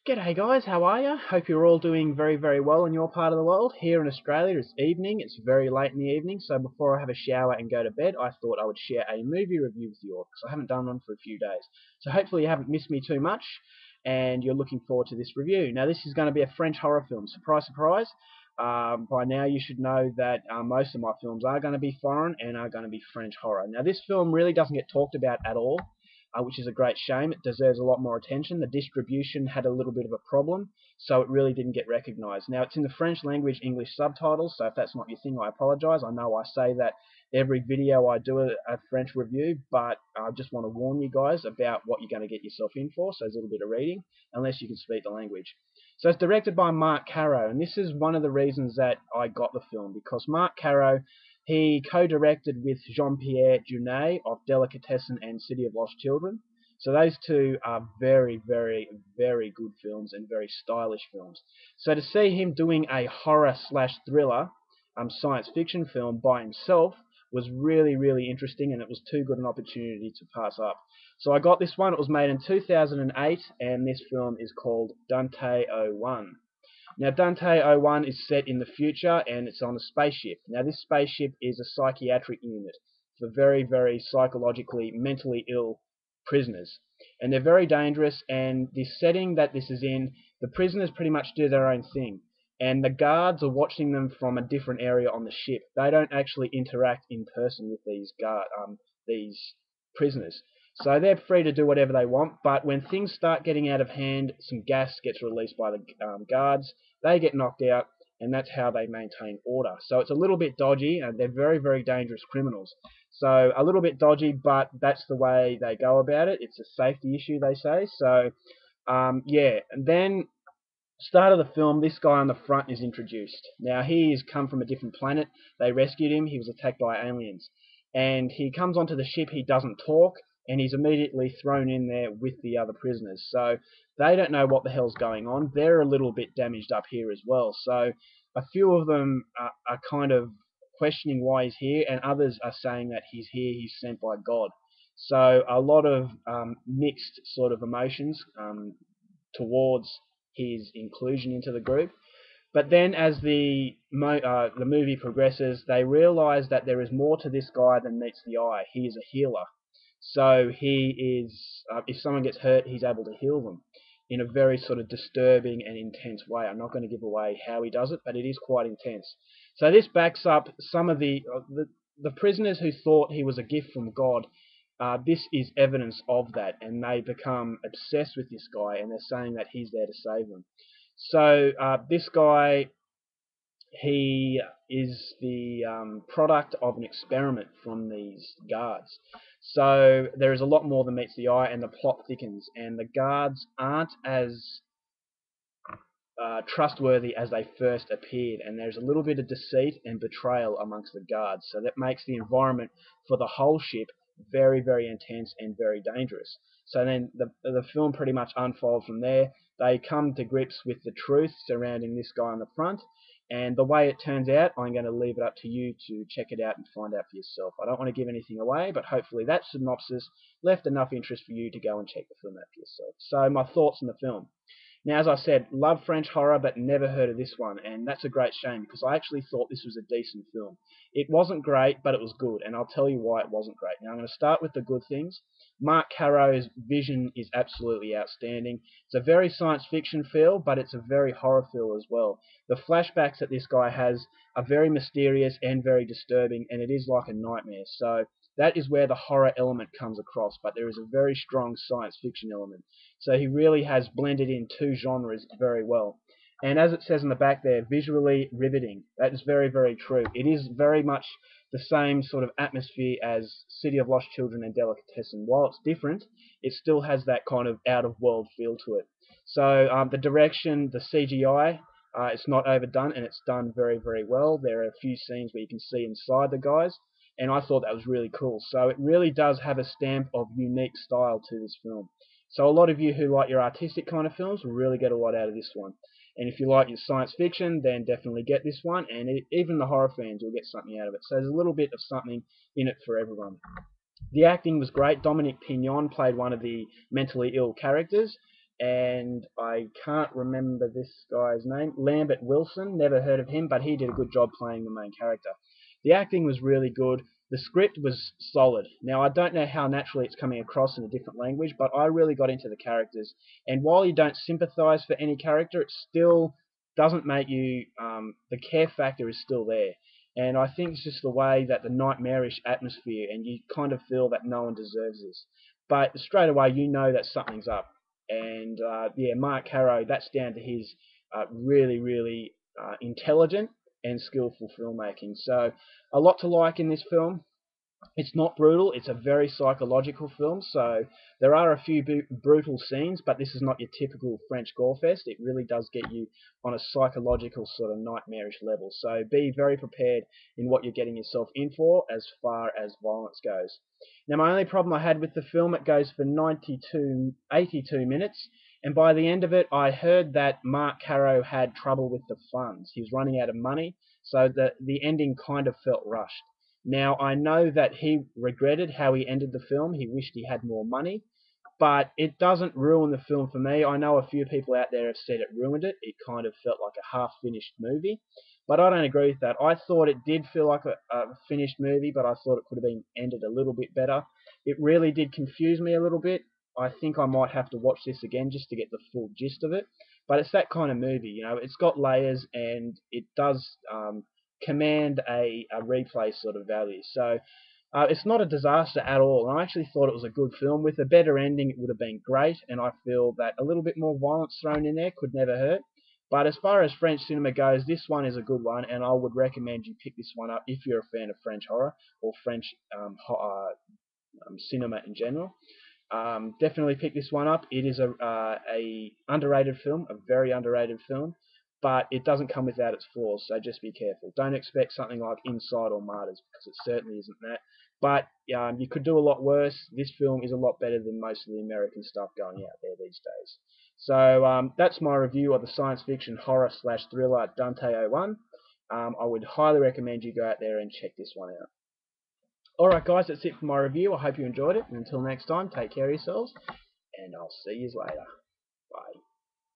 G'day guys, how are you? Hope you're all doing very well in your part of the world. Here in Australia it's evening, it's very late in the evening, so before I have a shower and go to bed I thought I would share a movie review with you all, because I haven't done one for a few days. So hopefully you haven't missed me too much and you're looking forward to this review. Now this is going to be a French horror film, surprise surprise. By now you should know that most of my films are going to be foreign and are going to be French horror. Now this film really doesn't get talked about at all, which is a great shame. It deserves a lot more attention. The distribution had a little bit of a problem, so it really didn't get recognised. Now, it's in the French language, English subtitles, so if that's not your thing, I apologise. I know I say that every video I do a French review, but I just want to warn you guys about what you're going to get yourself in for, so there's a little bit of reading, unless you can speak the language. So it's directed by Marc, and this is one of the reasons that I got the film, because Marc, he co-directed with Jean-Pierre Jeunet of Delicatessen and City of Lost Children. So those two are very good films and very stylish films. So to see him doing a horror slash thriller science fiction film by himself was really interesting, and it was too good an opportunity to pass up. So I got this one. It was made in 2008, and this film is called Dante 01. Now, Dante 01 is set in the future, and it's on a spaceship. Now, this spaceship is a psychiatric unit for very psychologically, mentally ill prisoners. And they're very dangerous, and the setting that this is in, the prisoners pretty much do their own thing. And the guards are watching them from a different area on the ship. They don't actually interact in person with these prisoners. So they're free to do whatever they want, but when things start getting out of hand, some gas gets released by the guards, they get knocked out, and that's how they maintain order. So it's a little bit dodgy, and they're very dangerous criminals. So a little bit dodgy, but that's the way they go about it. It's a safety issue, they say. So yeah, and then start of the film, this guy on the front is introduced. Now he has come from a different planet. They rescued him. He was attacked by aliens, and he comes onto the ship. He doesn't talk, and he's immediately thrown in there with the other prisoners. So they don't know what the hell's going on. They're a little bit damaged up here as well. So a few of them are kind of questioning why he's here, and others are saying that he's here, he's sent by God. So a lot of mixed sort of emotions towards his inclusion into the group. But then as the movie progresses, they realise that there is more to this guy than meets the eye. He is a healer. So he is, if someone gets hurt, he's able to heal them in a very sort of disturbing and intense way. I'm not going to give away how he does it, but it is quite intense. So this backs up some of the prisoners who thought he was a gift from God. This is evidence of that, and they become obsessed with this guy, and they're saying that he's there to save them. So this guy, he is the product of an experiment from these guards. So there is a lot more than meets the eye, and the plot thickens, and the guards aren't as trustworthy as they first appeared, and there's a little bit of deceit and betrayal amongst the guards. So that makes the environment for the whole ship very intense and very dangerous. So then the film pretty much unfolds from there. They come to grips with the truth surrounding this guy on the front, and the way it turns out, I'm going to leave it up to you to check it out and find out for yourself. I don't want to give anything away, but hopefully that synopsis left enough interest for you to go and check the film out for yourself. So my thoughts on the film. Now, as I said, love French horror, but never heard of this one, and that's a great shame, because I actually thought this was a decent film. It wasn't great, but it was good, and I'll tell you why it wasn't great. Now, I'm going to start with the good things. Marc Caro's vision is absolutely outstanding. It's a very science fiction feel, but it's a very horror feel as well. The flashbacks that this guy has are very mysterious and very disturbing, and it is like a nightmare. So that is where the horror element comes across, but there is a very strong science fiction element. So he really has blended in two genres very well. And as it says in the back there, visually riveting. That is very true. It is very much the same sort of atmosphere as City of Lost Children and Delicatessen. While it's different, it still has that kind of out-of-world feel to it. So the direction, the CGI, it's not overdone, and it's done very well. There are a few scenes where you can see inside the guys, and I thought that was really cool. So it really does have a stamp of unique style to this film. So a lot of you who like your artistic kind of films will really get a lot out of this one. And if you like your science fiction, then definitely get this one. And even the horror fans will get something out of it. So there's a little bit of something in it for everyone. The acting was great. Dominique Pignon played one of the mentally ill characters. and I can't remember this guy's name. Lambert Wilson, never heard of him, but he did a good job playing the main character. The acting was really good. The script was solid. Now, I don't know how naturally it's coming across in a different language, but I really got into the characters. And while you don't sympathize for any character, it still doesn't make you, the care factor is still there. And I think it's just the way that the nightmarish atmosphere, and you kind of feel that no one deserves this. But straight away, you know that something's up. And yeah, Marc Caro, that's down to his really, really intelligent and skillful filmmaking. So a lot to like in this film. It's not brutal. It's a very psychological film, so there are a few brutal scenes, but this is not your typical French gore fest. It really does get you on a psychological sort of nightmarish level. So be very prepared in what you're getting yourself in for as far as violence goes. Now, my only problem I had with the film, it goes for 82 minutes, and by the end of it, I heard that Marc Caro had trouble with the funds. He was running out of money, so the ending kind of felt rushed. Now, I know that he regretted how he ended the film. He wished he had more money, but it doesn't ruin the film for me. I know a few people out there have said it ruined it. It kind of felt like a half-finished movie, but I don't agree with that. I thought it did feel like a finished movie, but I thought it could have been ended a little bit better. It really did confuse me a little bit. I think I might have to watch this again just to get the full gist of it. But it's that kind of movie, you know. It's got layers, and it does command a replay sort of value. So it's not a disaster at all. And I actually thought it was a good film. With a better ending, it would have been great. And I feel that a little bit more violence thrown in there could never hurt. But as far as French cinema goes, this one is a good one, and I would recommend you pick this one up if you're a fan of French horror or French cinema in general. Definitely pick this one up. It is a underrated film, a very underrated film, but it doesn't come without its flaws, so just be careful. Don't expect something like Inside or Martyrs, because it certainly isn't that. But you could do a lot worse. This film is a lot better than most of the American stuff going out there these days. So that's my review of the science fiction horror slash thriller Dante 01. I would highly recommend you go out there and check this one out. Alright guys, that's it for my review. I hope you enjoyed it. And until next time, take care of yourselves, and I'll see you later.